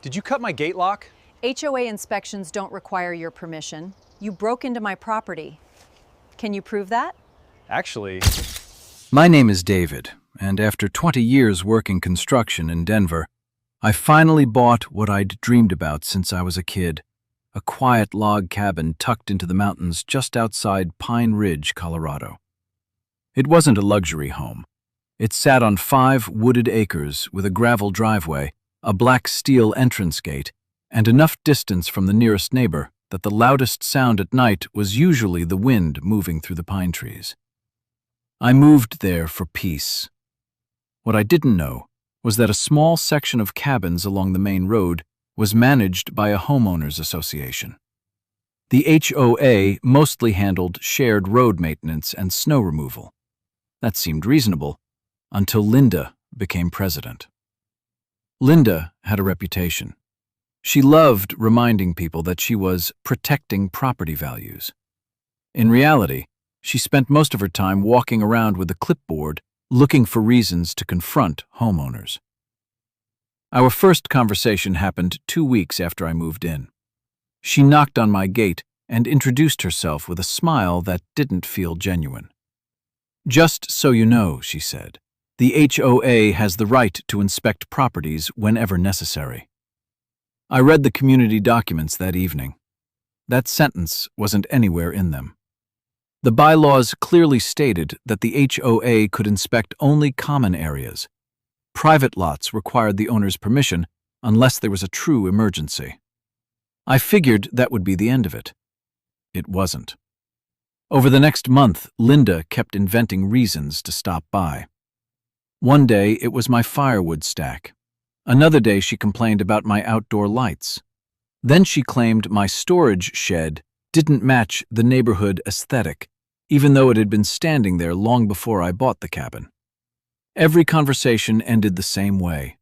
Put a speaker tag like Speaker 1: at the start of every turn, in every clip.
Speaker 1: Did you cut my gate lock?
Speaker 2: HOA inspections don't require your permission. You broke into my property. Can you prove that?
Speaker 1: Actually,
Speaker 3: My name is David, and after 20 years working construction in Denver, I finally bought what I'd dreamed about since I was a kid, a quiet log cabin tucked into the mountains just outside Pine Ridge, Colorado. It wasn't a luxury home. It sat on 5 wooded acres with a gravel driveway, a black steel entrance gate, and enough distance from the nearest neighbor that the loudest sound at night was usually the wind moving through the pine trees. I moved there for peace. What I didn't know was that a small section of cabins along the main road was managed by a homeowners association. The HOA mostly handled shared road maintenance and snow removal. That seemed reasonable until Linda became president. Linda had a reputation. She loved reminding people that she was protecting property values. In reality, she spent most of her time walking around with a clipboard looking for reasons to confront homeowners. Our first conversation happened 2 weeks after I moved in. She knocked on my gate and introduced herself with a smile that didn't feel genuine. "Just so you know," she said, "the HOA has the right to inspect properties whenever necessary." I read the community documents that evening. That sentence wasn't anywhere in them. The bylaws clearly stated that the HOA could inspect only common areas. Private lots required the owner's permission unless there was a true emergency. I figured that would be the end of it. It wasn't. Over the next month, Linda kept inventing reasons to stop by. One day, it was my firewood stack. Another day, she complained about my outdoor lights. Then she claimed my storage shed didn't match the neighborhood aesthetic, even though it had been standing there long before I bought the cabin. Every conversation ended the same way.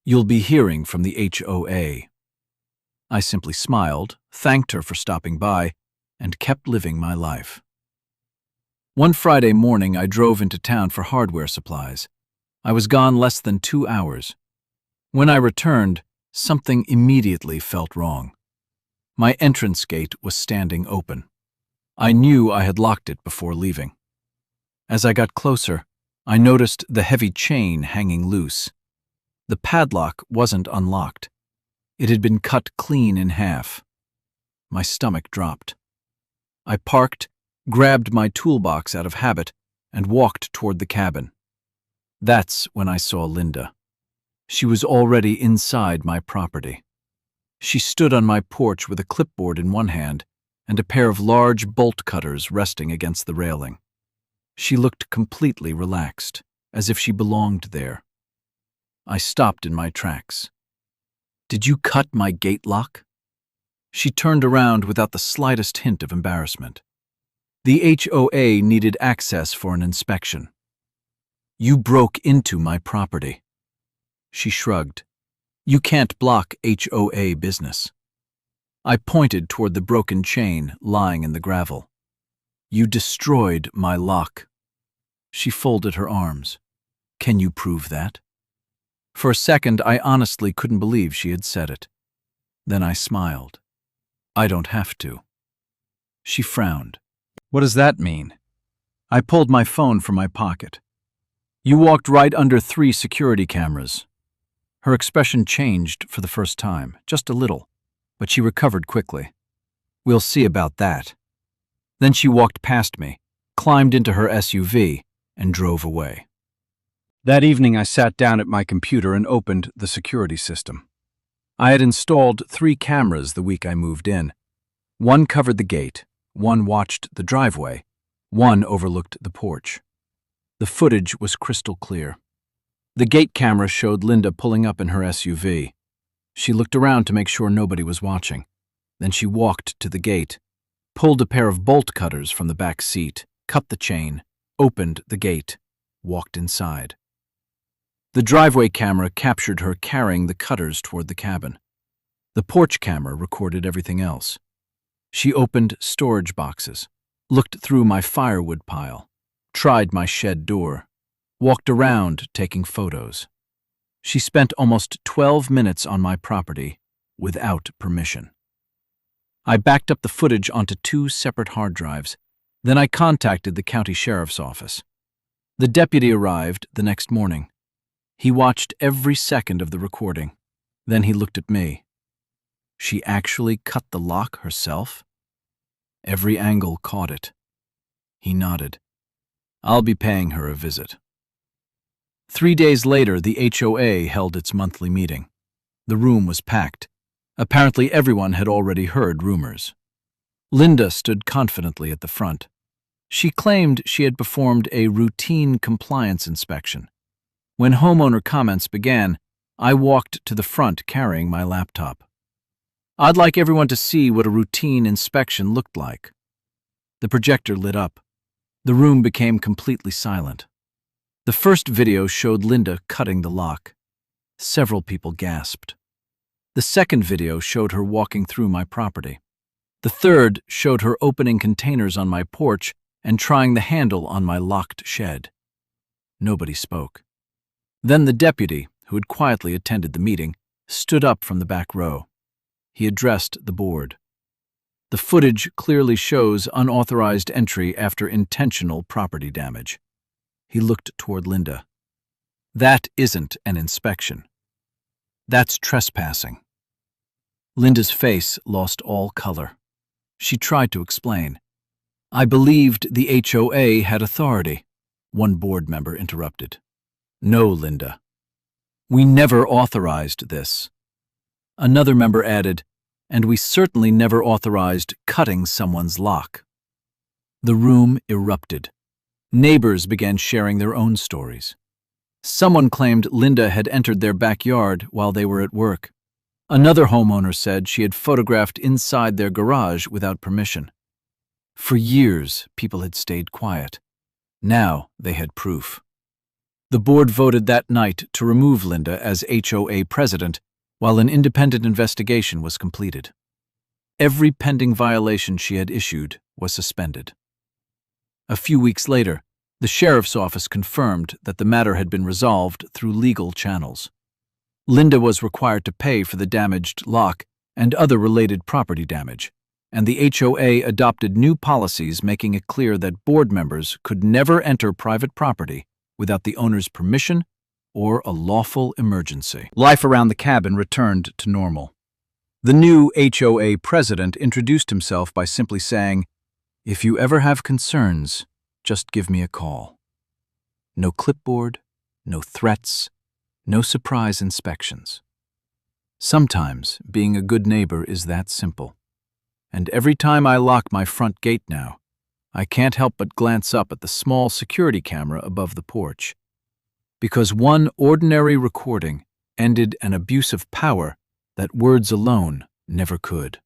Speaker 3: "You'll be hearing from the HOA." I simply smiled, thanked her for stopping by, and kept living my life. One Friday morning, I drove into town for hardware supplies. I was gone less than 2 hours. When I returned, something immediately felt wrong. My entrance gate was standing open. I knew I had locked it before leaving. As I got closer, I noticed the heavy chain hanging loose. The padlock wasn't unlocked. It had been cut clean in half. My stomach dropped. I parked, grabbed my toolbox out of habit, and walked toward the cabin. That's when I saw Linda. She was already inside my property. She stood on my porch with a clipboard in one hand and a pair of large bolt cutters resting against the railing. She looked completely relaxed, as if she belonged there. I stopped in my tracks. "Did you cut my gate lock?" She turned around without the slightest hint of embarrassment. "The HOA needed access for an inspection." "You broke into my property." She shrugged. "You can't block HOA business." I pointed toward the broken chain lying in the gravel. "You destroyed my lock." She folded her arms. "Can you prove that?" For a second, I honestly couldn't believe she had said it. Then I smiled. "I don't have to." She frowned. "What does that mean?" I pulled my phone from my pocket. "You walked right under 3 security cameras." Her expression changed for the first time, just a little, but she recovered quickly. "We'll see about that." Then she walked past me, climbed into her SUV, and drove away. That evening, I sat down at my computer and opened the security system. I had installed 3 cameras the week I moved in. One covered the gate, one watched the driveway, one overlooked the porch. The footage was crystal clear. The gate camera showed Linda pulling up in her SUV. She looked around to make sure nobody was watching. Then she walked to the gate, pulled a pair of bolt cutters from the back seat, cut the chain, opened the gate, walked inside. The driveway camera captured her carrying the cutters toward the cabin. The porch camera recorded everything else. She opened storage boxes, looked through my firewood pile, tried my shed door, walked around taking photos. She spent almost 12 minutes on my property without permission. I backed up the footage onto 2 separate hard drives. Then I contacted the county sheriff's office. The deputy arrived the next morning. He watched every second of the recording. Then he looked at me. She actually cut the lock herself? Every angle caught it. He nodded. I'll be paying her a visit. 3 days later, the HOA held its monthly meeting. The room was packed. Apparently everyone had already heard rumors. Linda stood confidently at the front. She claimed she had performed a routine compliance inspection. When homeowner comments began, I walked to the front carrying my laptop. I'd like everyone to see what a routine inspection looked like. The projector lit up. The room became completely silent. The first video showed Linda cutting the lock. Several people gasped. The second video showed her walking through my property. The third showed her opening containers on my porch and trying the handle on my locked shed. Nobody spoke. Then the deputy, who had quietly attended the meeting, stood up from the back row. He addressed the board. The footage clearly shows unauthorized entry after intentional property damage. He looked toward Linda. That isn't an inspection. That's trespassing. Linda's face lost all color. She tried to explain. I believed the HOA had authority. One board member interrupted. No, Linda. We never authorized this. Another member added, and we certainly never authorized cutting someone's lock. The room erupted. Neighbors began sharing their own stories. Someone claimed Linda had entered their backyard while they were at work. Another homeowner said she had photographed inside their garage without permission. For years, people had stayed quiet. Now they had proof. The board voted that night to remove Linda as HOA president while an independent investigation was completed. Every pending violation she had issued was suspended. A few weeks later, the sheriff's office confirmed that the matter had been resolved through legal channels. Linda was required to pay for the damaged lock and other related property damage, and the HOA adopted new policies making it clear that board members could never enter private property without the owner's permission or a lawful emergency. Life around the cabin returned to normal. The new HOA president introduced himself by simply saying, "If you ever have concerns, just give me a call." No clipboard, no threats, no surprise inspections. Sometimes being a good neighbor is that simple. And every time I lock my front gate now, I can't help but glance up at the small security camera above the porch. Because one ordinary recording ended an abuse of power that words alone never could.